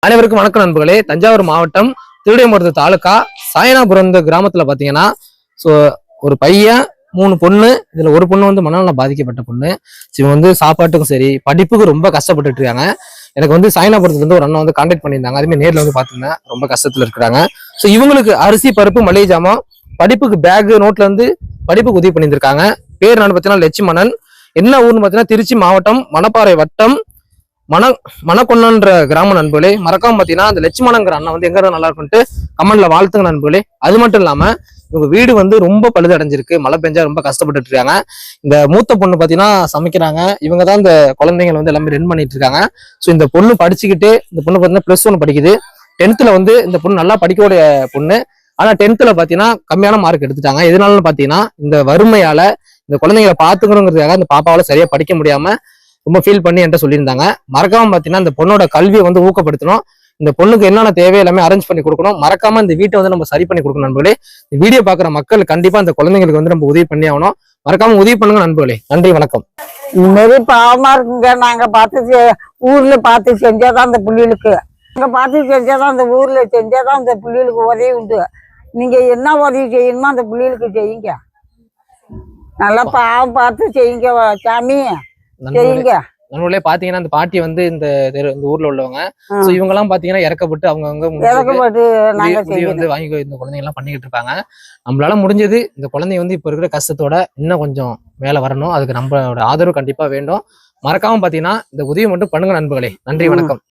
அனைவருக்கும் வணக்கம் நண்பர்களே. தஞ்சாவூர் மாவட்டம் திருவிடைமருதூர் தாலுகா சாயனாபுரம் கிராமத்துல பாத்தீங்கன்னா ஒரு பையன் 3 பொண்ணு. இதுல ஒரு பொண்ணு வந்து மனநலம் பாதிக்கப்பட்ட பொண்ணு. இவங்க வந்து சாப்பாட்டுக்கும் சரி படிப்புக்கு ரொம்ப கஷ்டப்பட்டுட்டு இருக்காங்க. எனக்கு வந்து சாயனாபுரத்துல இருந்து ஒரு அண்ணன் வந்து கான்டாக்ட் பண்ணியிருந்தாங்க. அதுமே நேர்ல வந்து பாத்துருந்தேன். ரொம்ப கஷ்டத்துல இருக்கிறாங்க. இவங்களுக்கு அரிசி பருப்பு மளிகை ஜாமான் படிப்புக்கு பேக் நோட்ல இருந்து படிப்புக்கு உதவி பண்ணியிருக்காங்க. பேர் நான் பாத்தீங்கன்னா லட்சுமணன். என்ன ஊர்னு பாத்தீங்கன்னா திருச்சி மாவட்டம் மணப்பாறை வட்டம் மணக்கொன்னன்ற கிராம நண்பர்களே. மறக்காம பாத்தீங்கன்னா அந்த லட்சுமணங்கிற அண்ணன் வந்து எங்க நல்லா இருக்குன்ட்டு கமெண்ட்ல வாழ்த்துங்க நண்பர்களே. அது மட்டும் இல்லாம இவங்க வீடு வந்து ரொம்ப பழுதடைஞ்சிருக்கு. மழை பெஞ்சா ரொம்ப கஷ்டப்பட்டுட்டு இருக்காங்க. இந்த மூத்த பொண்ணு பாத்தீங்கன்னா சமைக்கிறாங்க. இவங்க தான் இந்த குழந்தைங்களை வந்து எல்லாமே ரன் பண்ணிட்டு இருக்காங்க. இந்த பொண்ணு படிச்சுக்கிட்டு இந்த பொண்ணு பாத்தீங்கன்னா +1 படிக்குது. 10th வந்து இந்த பொண்ணு நல்லா படிக்கக்கூடிய பொண்ணு. ஆனா 10th பாத்தீங்கன்னா கம்மியான மார்க் எடுத்துட்டாங்க. எதனாலன்னு பாத்தீங்கன்னா இந்த வறுமையால இந்த குழந்தைங்களை பாத்துக்கணுங்கிறதுக்காக இந்த பாப்பாவால சரியா படிக்க முடியாம ரொம்ப ஃபீல் பண்ணி என்கிட்ட சொல்லியிருந்தாங்க. மறக்காம பாத்தீங்கன்னா இந்த பொண்ணோட கல்வியை வந்து ஊக்கப்படுத்தணும். இந்த பொண்ணுக்கு என்னென்ன தேவை எல்லாமே அரேஞ்ச் பண்ணி கொடுக்கணும். மறக்காம இந்த வீட்டை வந்து நம்ம சரி பண்ணி கொடுக்கணும் நண்பர்களே. இந்த வீடியோ பாக்குற மக்கள் கண்டிப்பா இந்த குழந்தைங்களுக்கு வந்து நம்ம உதவி பண்ணி ஆகணும். மறக்காம உதவி பண்ணுங்க நண்பர்களே. நன்றி, வணக்கம். இந்த மாதிரி பாவமா இருக்குங்க. நாங்க பார்த்து ஊர்ல பார்த்து செஞ்சாதான் அந்த புள்ளிகளுக்கு நாங்க பார்த்து செஞ்சாதான் அந்த ஊர்ல செஞ்சாதான் அந்த புள்ளிகளுக்கு உதவி உண்டு. நீங்க என்ன உதவி செய்யணுமோ அந்த புள்ளிகளுக்கு செய்யுங்க. நல்லா பாவம் பார்த்து செய்யுங்க சாமி, செய்யுங்க. நண்பர்களே பாத்தீங்கன்னா இந்த பாட்டி வந்து இந்த ஊர்ல உள்ளவங்க. இவங்க எல்லாம் பாத்தீங்கன்னா இறக்கப்பட்டு அவங்கவுங்க வந்து வாங்கி இந்த குழந்தைங்க எல்லாம் பண்ணிக்கிட்டு இருக்காங்க. நம்மளால முடிஞ்சது இந்த குழந்தைங்க வந்து இப்ப இருக்கிற கஷ்டத்தோட இன்னும் கொஞ்சம் மேல வரணும். அதுக்கு நம்மளோட ஆதரவு கண்டிப்பா வேண்டும். மறக்காம பாத்தீங்கன்னா இந்த உதவி மட்டும் பண்ணுங்க நண்பர்களே. நன்றி, வணக்கம்.